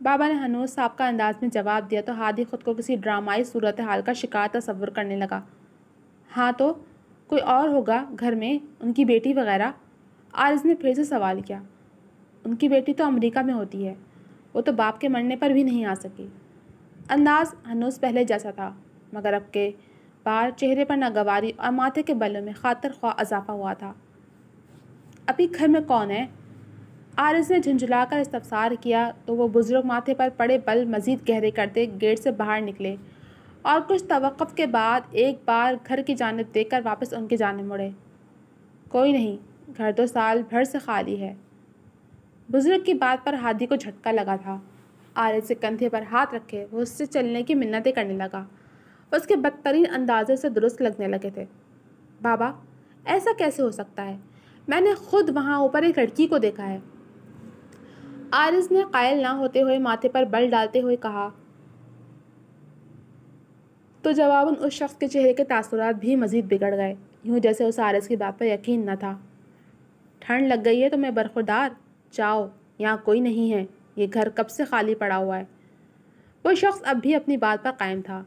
بابا نے ہنوز صاحب کا انداز میں جواب دیا تو ہادی خود کو کسی ڈرامائی صورتحال کا شکار تصور کرنے لگا۔ ہاں تو کوئی اور ہوگا گھر میں، ان کی بیٹی وغیرہ؟ عارض نے پھر سے سوال کیا۔ ان کی بیٹی تو امریکہ میں ہوتی ہے، وہ تو باپ کے مرنے پر بھی نہیں آ سکی۔ انداز ہنوز پہلے جیسا تھا، مگر اب کے بار چہرے پر ناگواری اور ماتھے کے بلوں میں خاطر خواہ اضافہ ہوا تھا۔ ابھی گھر میں کون ہے؟ عارض نے جھنجھلا کر استفسار کیا تو وہ بزرگ ماتھے پر پڑے بل مزید گہرے کرتے گیٹ سے باہر نکلے اور کچھ توقف کے بعد ایک بار گھر کی جانب دیکھ کر واپس ان کی جانب مڑے۔ کوئی نہیں، گھر تو سال بھر سے خالی ہے۔ بزرگ کی بات پر ہادی کو جھٹکا لگا تھا۔ عارض کے کندھے پر ہاتھ رکھے وہ اس سے چلنے کی منتیں کرنے لگا۔ اس کے بدترین اندازے سے درست لگنے لگے تھے۔ بابا، ایسا کیسے ہو سکتا ہے؟ میں نے خود وہاں اوپر ایک لڑکی کو دیکھا ہے۔ عارض نے قائل نہ ہوتے ہوئے ماتھے پر بل ڈالتے ہوئے کہا تو جواباً اس شخص کے چہرے کے تاثرات بھی مزید بگڑ گئے، یوں جیسے اس عارض کی بات پر یقین نہ تھا۔ ٹھنڈ لگ گئی ہے تمہیں برخوردار؟ جاؤ، یہاں کوئی نہیں ہے، یہ گھر کب سے خالی پڑا ہوا ہے۔ وہ شخص اب بھی اپنی بات پر قائم تھا۔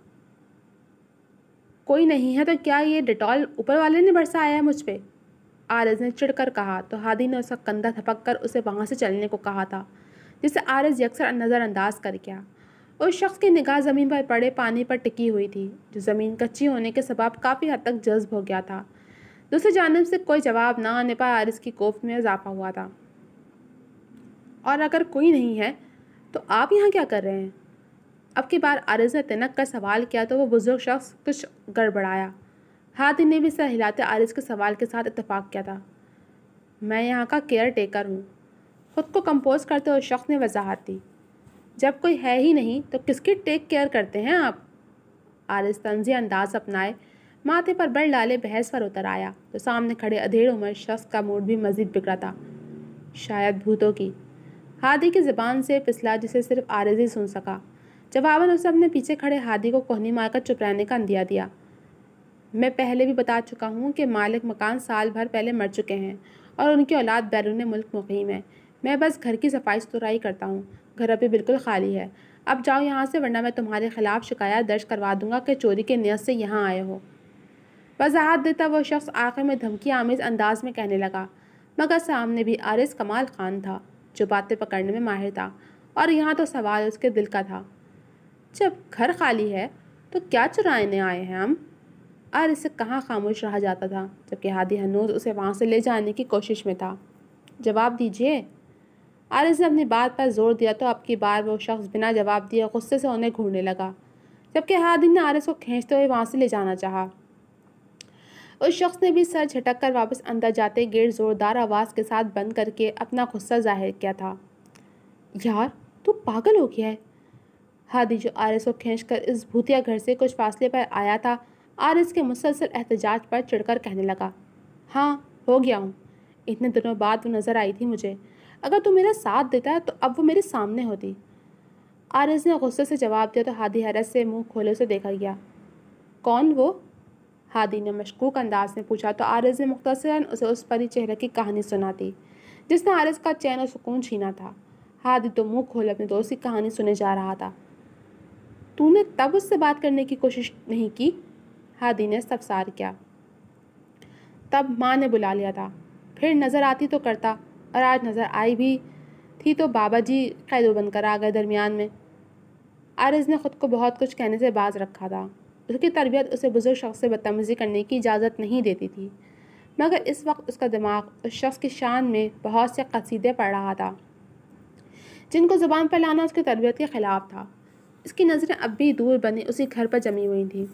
کوئی نہیں ہے تو کیا یہ ڈیٹول اوپر والے نے برسایا ہے مجھ پہ؟ عارض نے چڑھ کر کہا تو ہادی نے اس کا کندھا تھپک کر اسے وہاں سے چلنے کو کہا تھا، جسے عارض یکسر نظر انداز کر گیا۔ اس شخص کی نگاہ زمین پر پڑے پانی پر ٹکی ہوئی تھی، جو زمین کچی ہونے کے سبب کافی حد تک جذب ہو گیا تھا۔ دوسری جانب سے کوئی جواب نہ آنے پر عارض کی کوفت میں اضافہ ہوا تھا۔ اور اگر کوئی نہیں ہے تو آپ یہاں کیا کر رہے ہیں؟ اب کی بار عارض نے تنک کر سوال کیا تو وہ بزرگ شخص کچھ گڑبڑایا۔ ہادی نے بھی سر ہلاتے عارض کے سوال کے ساتھ اتفاق کیا تھا۔ میں یہاں کا کیئر ٹیکر ہوں، خود کو کمپوز کرتے ہوئے شخص نے وضاحت دی۔ جب کوئی ہے ہی نہیں تو کس کی ٹیک کیئر کرتے ہیں آپ؟ عارض طنزی انداز اپنائے ماتھے پر بل ڈالے بحث پر اتر آیا تو سامنے کھڑے ادھیڑ عمر شخص کا موڈ بھی مزید بگڑا تھا۔ شاید بھوتوں کی، ہادی کی زبان سے پھسلا جسے صرف عارض ہی سن سکا۔ جواباً اسے اپنے پیچھے کھڑے ہادی کو کوہنی مار کر چپ رہنے کا اندیہ دیا۔ میں پہلے بھی بتا چکا ہوں کہ مالک مکان سال بھر پہلے مر چکے ہیں اور ان کی اولاد بیرون ملک مقیم ہے۔ میں بس گھر کی صفائی ستھرائی کرتا ہوں۔ گھر ابھی بالکل خالی ہے۔ اب جاؤ یہاں سے ورنہ میں تمہارے خلاف شکایت درج کروا دوں گا کہ چوری کی نیت سے یہاں آئے ہو۔ وضاحت دیتا وہ شخص آخر میں دھمکی آمیز انداز میں کہنے لگا، مگر سامنے بھی عارض کمال خان تھا جو باتیں پکڑنے میں ماہر تھا، اور یہاں تو سوال اس کے دل کا تھا۔ جب گھر خالی ہے تو کیا چرانے آئے ہیں ہم؟ عارض سے کہاں خاموش رہا جاتا تھا، جبکہ ہادی ہنوز اسے وہاں سے لے جانے کی کوشش میں تھا۔ جواب دیجیے۔ عارض نے اپنی بات پر زور دیا تو اب کی بار وہ شخص بنا جواب دیے غصے سے انہیں گھورنے لگا، جبکہ ہادی نے عارض کو کھینچتے ہوئے وہاں سے لے جانا چاہا۔ اس شخص نے بھی سر جھٹک کر واپس اندر جاتے گیٹ زوردار آواز کے ساتھ بند کر کے اپنا غصہ ظاہر کیا تھا۔ یار، تو پاگل ہو گیا ہے؟ ہادی جو عارض کو کھینچ کر اس بھوتیا گھر سے کچھ فاصلے پر آیا تھا، عارض کے مسلسل احتجاج پر چڑھ کر کہنے لگا، ہاں ہو گیا ہوں، اتنے دنوں بعد وہ نظر آئی تھی مجھے، اگر تو میرا ساتھ دیتا تو اب وہ میرے سامنے ہوتی۔ عارض نے غصے سے جواب دیا تو ہادی حیرت سے منہ کھولے اسے دیکھا گیا۔ کون وہ؟ ہادی نے مشکوک انداز میں پوچھا تو عارض نے مختصراً اسے اس پری چہرے کی کہانی سناتی جس نے عارض کا چین و سکون چھینا تھا۔ ہادی تو منہ کھولے اپنے دوست کی کہانی سنے جا رہا تھا۔ تو نے تب اس سے بات کرنے کی کوشش نہیں کی؟ ہادی نے استفسار کیا۔ تب ماں نے بلا لیا تھا، پھر نظر آتی تو کرتا، اور آج نظر آئی بھی تھی تو بابا جی قید و بند کر آ گئے درمیان میں۔ عارض نے خود کو بہت کچھ کہنے سے باز رکھا تھا، اس کی تربیت اسے بزرگ شخص سے بدتمیزی کرنے کی اجازت نہیں دیتی تھی، مگر اس وقت اس کا دماغ اس شخص کی شان میں بہت سے قصیدے پڑھ رہا تھا جن کو زبان پر لانا اس کی تربیت کے خلاف تھا۔ اس کی نظریں اب بھی دور بنے اسی گھر پر جمی ہوئی تھیں۔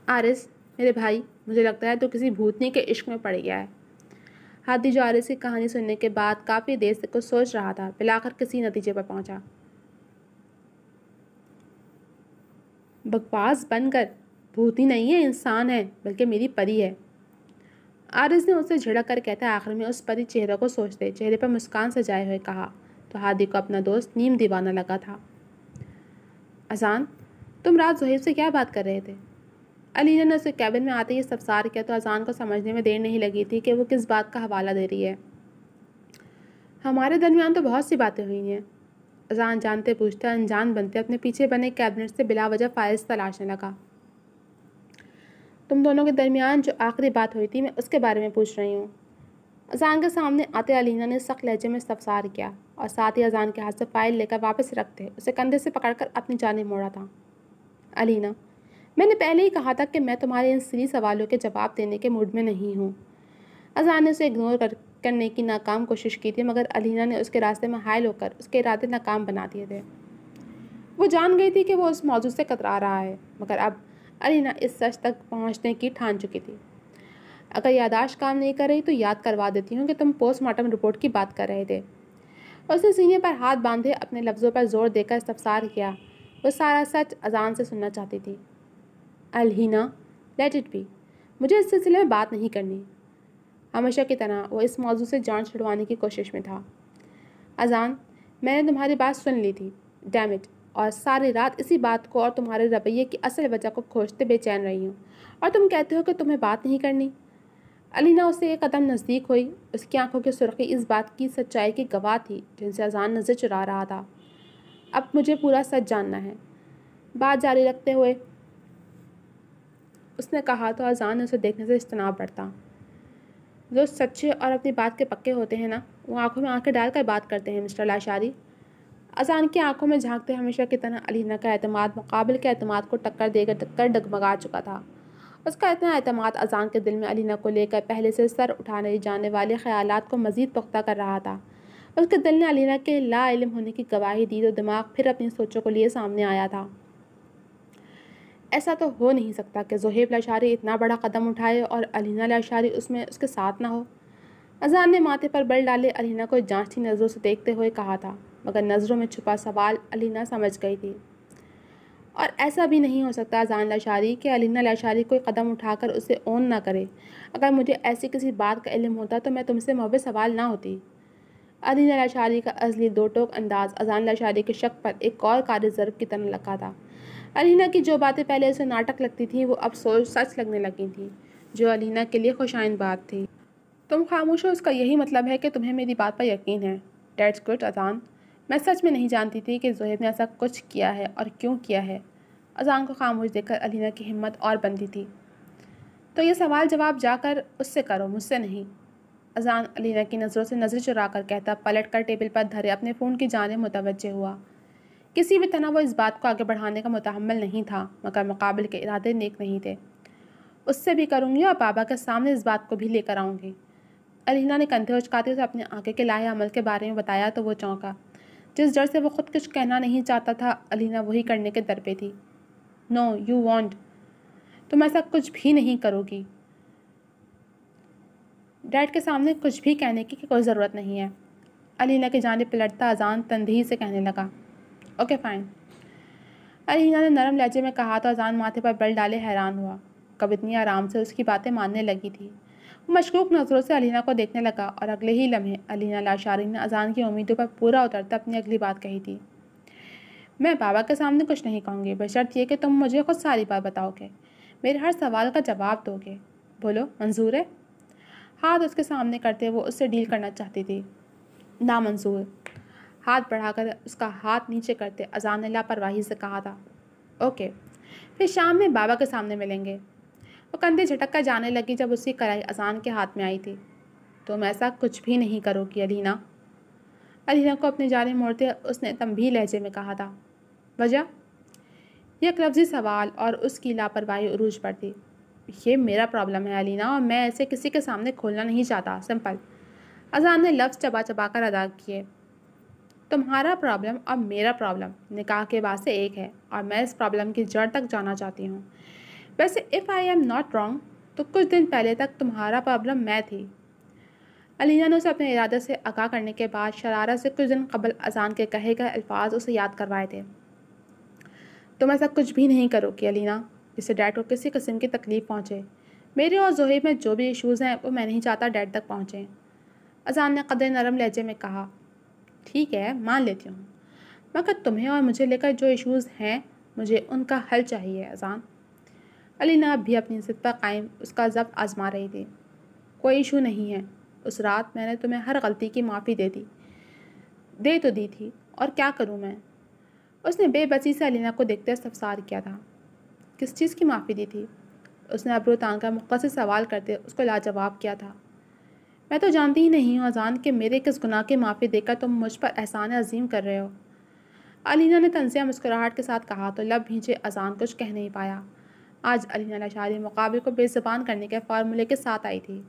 عارض میرے بھائی، مجھے لگتا ہے تو کسی بھوتنی کے عشق میں پڑ گیا ہے۔ ہادی جو عارض کی کہانی سننے کے بعد کافی دیر سے کچھ سوچ رہا تھا، بلاخر کسی نتیجے پر پہنچا۔ بکواس بن کر، بھوتی نہیں ہے، انسان ہے، بلکہ میری پری ہے۔ عارض نے اسے جھڑک کر کہتے آخر میں اس پری چہرے کو سوچتے چہرے پر مسکان سجائے ہوئے کہا تو ہادی کو اپنا دوست نیم دیوانہ لگا تھا۔ اذان، تم رات زہیب سے کیا بات کر رہے تھے؟ علینا نے اسے کیبن میں آتے ہی استفسار کیا تو اذان کو سمجھنے میں دیر نہیں لگی تھی کہ وہ کس بات کا حوالہ دے رہی ہے۔ ہمارے درمیان تو بہت سی باتیں ہوئی ہیں۔ اذان جانتے پوچھتے انجان بنتے اپنے پیچھے بنے کیبنٹ سے بلا وجہ فائلز تلاشنے لگا۔ تم دونوں کے درمیان جو آخری بات ہوئی تھی میں اس کے بارے میں پوچھ رہی ہوں۔ اذان کے سامنے آتے علینا نے سخت لہجے میں استفسار کیا اور ساتھ ہی اذان کے ہاتھ سے فائل لے کر واپس رکھتے اسے کندھے سے پکڑ کر اپنی جانب موڑا تھا۔ علینا، میں نے پہلے ہی کہا تھا کہ میں تمہارے ان سری سوالوں کے جواب دینے کے موڈ میں نہیں ہوں۔ اذان نے اسے اگنور کرنے کی ناکام کوشش کی تھی مگر علینا نے اس کے راستے میں حائل ہو کر اس کے ارادے ناکام بنا دیے تھے۔ وہ جان گئی تھی کہ وہ اس موضوع سے کترا رہا ہے مگر اب علینا اس سچ تک پہنچنے کی ٹھان چکی تھی۔ اگر یادداشت کام نہیں کر رہی تو یاد کروا دیتی ہوں کہ تم پوسٹ مارٹم رپورٹ کی بات کر رہے تھے۔ اس نے سینے پر ہاتھ باندھے اپنے لفظوں پر زور دے کر استفسار کیا۔ وہ سارا سچ اذان سے سننا چاہتی تھی۔ الہینا، لیٹ اٹ بی، مجھے اس سلسلے میں بات نہیں کرنی۔ ہمیشہ کی طرح وہ اس موضوع سے جان چھڑوانے کی کوشش میں تھا۔ اذان، میں نے تمہاری بات سن لی تھی، ڈیم اٹ، اور ساری رات اسی بات کو اور تمہارے رویے کی اصل وجہ کو کھوجتے بے چین رہی ہوں، اور تم کہتے ہو کہ تمہیں بات نہیں کرنی۔ علینا اس سے ایک قدم نزدیک ہوئی۔ اس کی آنکھوں کی سرخی اس بات کی سچائی کی گواہ تھی جن سے اذان نظر چرا رہا تھا۔ اب مجھے پورا سچ جاننا ہے، بات جاری رکھتے ہوئے اس نے کہا تو اذان نے اسے دیکھنے سے اجتناب برتا۔ جو سچے اور اپنی بات کے پکے ہوتے ہیں نا، وہ آنکھوں میں آنکھیں ڈال کر بات کرتے ہیں مسٹر لاشاری۔ اذان کی آنکھوں میں جھانکتے ہمیشہ کی طرح علینا کا اعتماد مقابل کے اعتماد کو ٹکر دے کر ڈگمگا چکا تھا۔ اس کا اتنا اعتماد اذان کے دل میں علینا کو لے کر پہلے سے سر اٹھانے جانے والے خیالات کو مزید پختہ کر رہا تھا۔ اس کے دل نے علینا کے لا علم ہونے کی گواہی دی تو دماغ پھر اپنی سوچوں کو لیے سامنے آیا تھا۔ ایسا تو ہو نہیں سکتا کہ زہیب لاشاری اتنا بڑا قدم اٹھائے اور علینا لاشاری اس میں اس کے ساتھ نہ ہو۔ اذان نے ماتھے پر بل ڈالے علینا کو جانچتی نظروں سے دیکھتے ہوئے کہا تھا مگر نظروں میں چھپا سوال علینا سمجھ گئی تھی۔ اور ایسا بھی نہیں ہو سکتا اذان لاشاری کہ علینا لاشاری کوئی قدم اٹھا کر اسے اون نہ کرے۔ اگر مجھے ایسی کسی بات کا علم ہوتا تو میں تم سے موبے سوال نہ ہوتی۔ علینا لاشاری کا ازلی دو ٹوک انداز اذان لاشاری کے شک پر ایک اور کاری ضرب کی طرح لگا تھا۔ علینا کی جو باتیں پہلے اسے ناٹک لگتی تھیں وہ اب سچ لگنے لگی تھیں، جو علینا کے لیے خوشائند بات تھی۔ تم خاموش ہو، اس کا یہی مطلب ہے کہ تمہیں میری بات پر یقین ہے۔ ڈیٹس گڈ اذان، میں سچ میں نہیں جانتی تھی کہ زہیب نے ایسا کچھ کیا ہے اور کیوں کیا ہے۔ اذان کو خاموش دیکھ کر علینا کی ہمت اور بندی تھی۔ تو یہ سوال جواب جا کر اس سے کرو، مجھ سے نہیں۔ اذان علینا کی نظروں سے نظر چرا کر کہتا پلٹ کر ٹیبل پر دھرے اپنے فون کی جانب متوجہ ہوا۔ کسی بھی طرح وہ اس بات کو آگے بڑھانے کا متحمل نہیں تھا مگر مقابل کے ارادے نیک نہیں تھے۔ اس سے بھی کروں گی اور بابا کے سامنے اس بات کو بھی لے کر آؤں گی۔ علینا نے کندھے اچکاتے اسے اپنے آگے کے لاہے عمل کے بارے میں بتایا تو وہ چونکا۔ جس ڈر سے وہ خود کچھ کہنا نہیں چاہتا تھا علینا وہی کرنے کے در پہ تھی۔ نو یو وانٹ، تم ایسا کچھ بھی نہیں کرو گی۔ ڈیڈ کے سامنے کچھ بھی کہنے کی کوئی ضرورت نہیں ہے۔ علینا کی جانب پلٹتا اذان تندہی سے کہنے لگا، اوکے فائن۔ علینا نے نرم لہجے میں کہا تو اذان ماتھے پر بل ڈالے حیران ہوا۔ کب اتنی آرام سے اس کی باتیں ماننے لگی تھی۔ وہ مشکوک نظروں سے علینا کو دیکھنے لگا اور اگلے ہی لمحے علینا لاشاری نے اذان کی امیدوں پر پورا اترتا اپنی اگلی بات کہی تھی۔ میں بابا کے سامنے کچھ نہیں کہوں گی بشرط یہ کہ تم مجھے خود ساری بات بتاؤ گے، میرے ہر سوال کا جواب دو گے۔ بولو، منظور ہے؟ ہاتھ اس کے سامنے کرتے وہ اس سے ڈیل کرنا چاہتی تھی۔ نامنظور۔ ہاتھ بڑھا کر اس کا ہاتھ نیچے کرتے اذان نے لاپرواہی سے کہا تھا، اوکے، پھر شام میں بابا کے سامنے ملیں گے۔ وہ کندھے جھٹک کر جانے لگی جب اس کی کلائی اذان کے ہاتھ میں آئی تھی۔ تم ایسا کچھ بھی نہیں کرو گی علینا۔ علینا کو اپنے جانب موڑتے اس نے تنبیہ لہجے میں کہا تھا۔ وجہ؟ یک لفظی سوال اور اس کی لاپرواہی عروج پر تھی۔ یہ میرا پرابلم ہے علینا اور میں ایسے کسی کے سامنے کھولنا نہیں چاہتا، سمپل۔ اذان نے لفظ چبا چبا کر ادا کیے۔ تمہارا پرابلم اور میرا پرابلم نکاح کے بعد سے ایک ہے اور میں اس پرابلم کی جڑ تک جانا چاہتی ہوں۔ ویسے if I am not wrong تو کچھ دن پہلے تک تمہارا پرابلم میں تھی۔ علینا نے اسے اپنے ارادے سے آگاہ کرنے کے بعد شرارت سے کچھ دن قبل اذان کے کہے گئے الفاظ اسے یاد کروائے تھے۔ تم ایسا کچھ بھی نہیں کرو گی علینا جس سے ڈیڈ کو کسی قسم کی تکلیف پہنچے۔ میرے اور زہیب میں جو بھی ایشوز ہیں وہ میں نہیں چاہتا ڈیڈ تک پہنچیں۔ اذان نے قدر نرم لہجے میں کہا، ٹھیک ہے، مان لیتی ہوں، مگر تمہیں اور مجھے لے کر جو ایشوز ہیں مجھے ان کا حل چاہیے اذان۔ علینا اب بھی اپنی ضد پر قائم اس کا ضبط آزما رہی تھی۔ کوئی ایشو نہیں ہے، اس رات میں نے تمہیں ہر غلطی کی معافی دے تو دی تھی، اور کیا کروں میں؟ اس نے بے بسی سے علینا کو دیکھتے استفسار کیا تھا۔ کس چیز کی معافی دی تھی؟ اس نے ابرو تان کر مختصر سوال کرتے اس کو لاجواب کیا تھا۔ میں تو جانتی ہی نہیں ہوں اذان کہ میرے کس گناہ کی معافی دے کر تم مجھ پر احسان عظیم کر رہے ہو۔ علینا نے طنزیہ مسکراہٹ کے ساتھ کہا تو لب بھینچے اذان کچھ کہہ نہیں پایا۔ آج علینا لاشاری مقابل کو بے زبان کرنے کے فارمولے کے ساتھ آئی تھی۔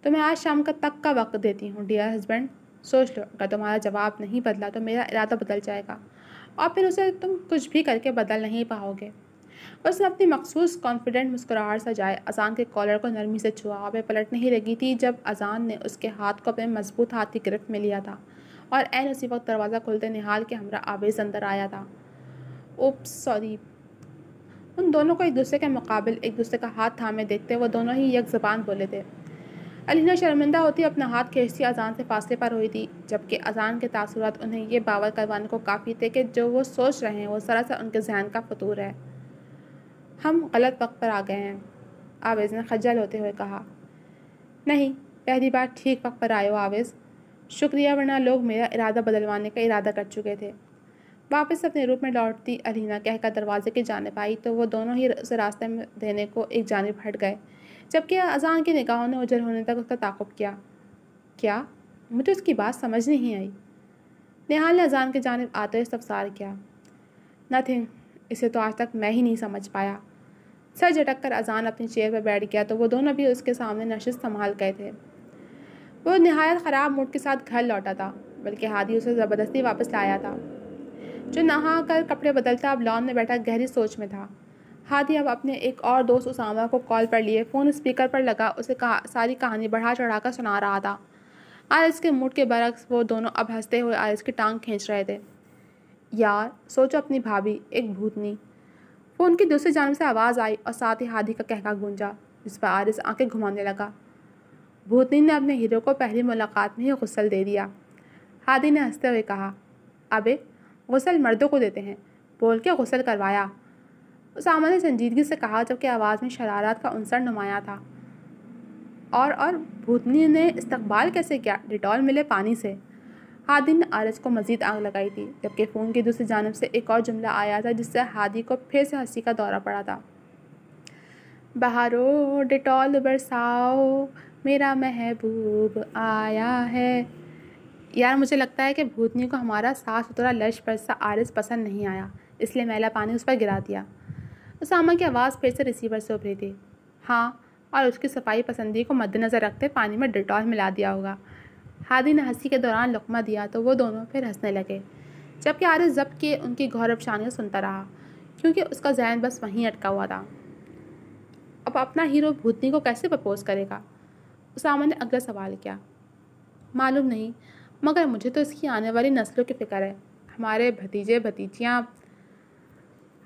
تو میں آج شام تک کا وقت دیتی ہوں ڈیئر ہسبینڈ، سوچ لو، اگر تمہارا جواب نہیں بدلا تو میرا ارادہ بدل جائے گا اور پھر اسے تم کچھ بھی کر کے بدل نہیں پاؤ گے۔ اس نے اپنی مخصوص کانفیڈنٹ مسکراہٹ سجائے اذان کے کالر کو نرمی سے چھوا اور وہ پلٹ نہیں لگی تھی جب اذان نے اس کے ہاتھ کو اپنے مضبوط ہاتھ کی گرفت میں لیا تھا اور عین اسی وقت دروازہ کھلتے نہال کے ہمراہ آویز اندر آیا تھا۔ Opus sorry. ان دونوں کو ایک دوسرے کے مقابل ایک دوسرے کا ہاتھ تھامے دیکھتے وہ دونوں ہی یک زبان بولے تھے۔ علینا شرمندہ ہوتی اپنا ہاتھ کھینچتی اذان سے فاصلے پر ہوئی تھی، جبکہ اذان کے تاثرات انہیں یہ باور کروانے کو کافی تھے کہ جو وہ سوچ رہے ہیں وہ سراسر ان کے ذہن کا فطور ہے۔ ہم غلط وقت پر آ گئے ہیں، آویز نے خجل ہوتے ہوئے کہا۔ نہیں، پہلی بار ٹھیک وقت پر آئے ہو آویز، شکریہ، ورنہ لوگ میرا ارادہ بدلوانے کا ارادہ کر چکے تھے۔ واپس اپنے روپ میں لوٹتی علینا کہہ کر دروازے کی جانب آئی تو وہ دونوں ہی اسے راستے میں دینے کو ایک جانب ہٹ گئے، جبکہ اذان کی نگاہوں نے اجل ہونے تک اس کا تعاقب کیا۔ کیا؟ مجھے اس کی بات سمجھ نہیں آئی۔ نہال نے اذان کی جانب آتے ہوئے استفسار کیا۔ نتھنگ، اسے تو آج تک میں ہی نہیں سمجھ پایا۔ سر جھٹک کر اذان اپنی چیئر پر بیٹھ گیا تو وہ دونوں بھی اس کے سامنے نشست سنبھال گئے تھے۔ وہ نہایت خراب موڈ کے ساتھ گھر لوٹا تھا، بلکہ ہادی اسے زبردستی واپس لایا تھا، جو نہا کر کپڑے بدلتا اب لان میں بیٹھا گہری سوچ میں تھا۔ ہادی اب اپنے ایک اور دوست اسامہ کو کال پر لیے فون اسپیکر پر لگا اسے ساری کہانی بڑھا چڑھا کر سنا رہا تھا۔ عارض کے موڈ کے برعکس وہ دونوں اب ہنستے ہوئے عارض کی ٹانگ کھینچ رہے تھے۔ یار سوچو اپنی بھابھی، ایک بھوتنی۔ فون کی دوسری جانب سے آواز آئی اور ساتھ ہی ہادی کا کہکا گونجا، جس پر عارض آنکھیں گھمانے لگا۔ بھوتنی نے اپنے ہیرو کو پہلی ملاقات میں ہی غسل دے دیا، ہادی نے ہنستے ہوئے کہا۔ ابے غسل مردوں کو دیتے ہیں، بول کے غسل کروایا، اسامہ نے سنجیدگی سے کہا جبکہ آواز میں شرارت کا عنصر نمایاں تھا۔ اور بھوتنی نے استقبال کیسے کیا؟ ڈیٹول ملے پانی سے۔ ہادی نے عارض کو مزید آگ لگائی تھی، جبکہ فون کی دوسری جانب سے ایک اور جملہ آیا تھا جس سے ہادی کو پھر سے ہنسی کا دورہ پڑا تھا۔ بہارو ڈیٹول برساؤ، میرا محبوب آیا ہے۔ یار مجھے لگتا ہے کہ بھوتنی کو ہمارا صاف ستھرا لش برسا عارض پسند نہیں آیا، اس لیے میلا پانی اس پر گرا دیا۔ اسامہ کی آواز پھر سے ریسیور سے ابھری تھی۔ ہاں، اور اس کی صفائی پسندی کو مد نظر رکھتے پانی میں ڈیٹول ملا دیا ہوگا۔ ہادی نے ہنسی کے دوران لقمہ دیا تو وہ دونوں پھر ہنسنے لگے، جبکہ عارض ضبط کے ان کی غور افشانیاں سنتا رہا، کیونکہ اس کا ذہن بس وہیں اٹکا ہوا تھا۔ اب اپنا ہیرو بھوتنی کو کیسے پرپوز کرے گا؟ اسامہ نے اگلا سوال کیا۔ معلوم نہیں، مگر مجھے تو اس کی آنے والی نسلوں کی فکر ہے، ہمارے بھتیجے بھتیجیاں۔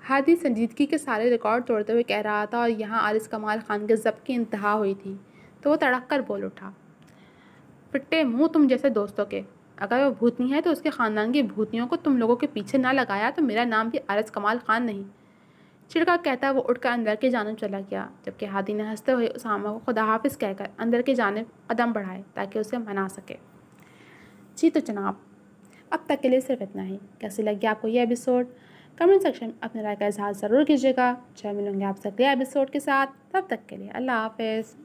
ہادی سنجیدگی کے سارے ریکارڈ توڑتے ہوئے کہہ رہا تھا اور یہاں عارض کمال خان کے ضبط کی انتہا ہوئی تھی تو وہ تڑک کر بول اٹھا۔ پھٹے منہ تم جیسے دوستوں کے، اگر وہ بھوتنی ہے تو اس کے خاندان کی بھوتنیوں کو تم لوگوں کے پیچھے نہ لگایا تو میرا نام بھی عارض کمال خان نہیں۔ چڑکا کہتا وہ اٹھ کر اندر کی جانب چلا گیا، جبکہ ہادی نے ہنستے ہوئے اسامہ کو خدا حافظ کہہ کر اندر کی جانب قدم بڑھائے تاکہ اسے منا سکے۔ جی تو جناب، اب تک کے لیے صرف اتنا ہی۔ کیسے لگی آپ کو یہ ایپیسوڈ؟ کمنٹ سیکشن میں اپنے رائے کا اظہار ضرور کیجیے گا۔ ملوں گے آپ سے اگلے ایپیسوڈ کے ساتھ، تب تک کے لیے اللہ حافظ۔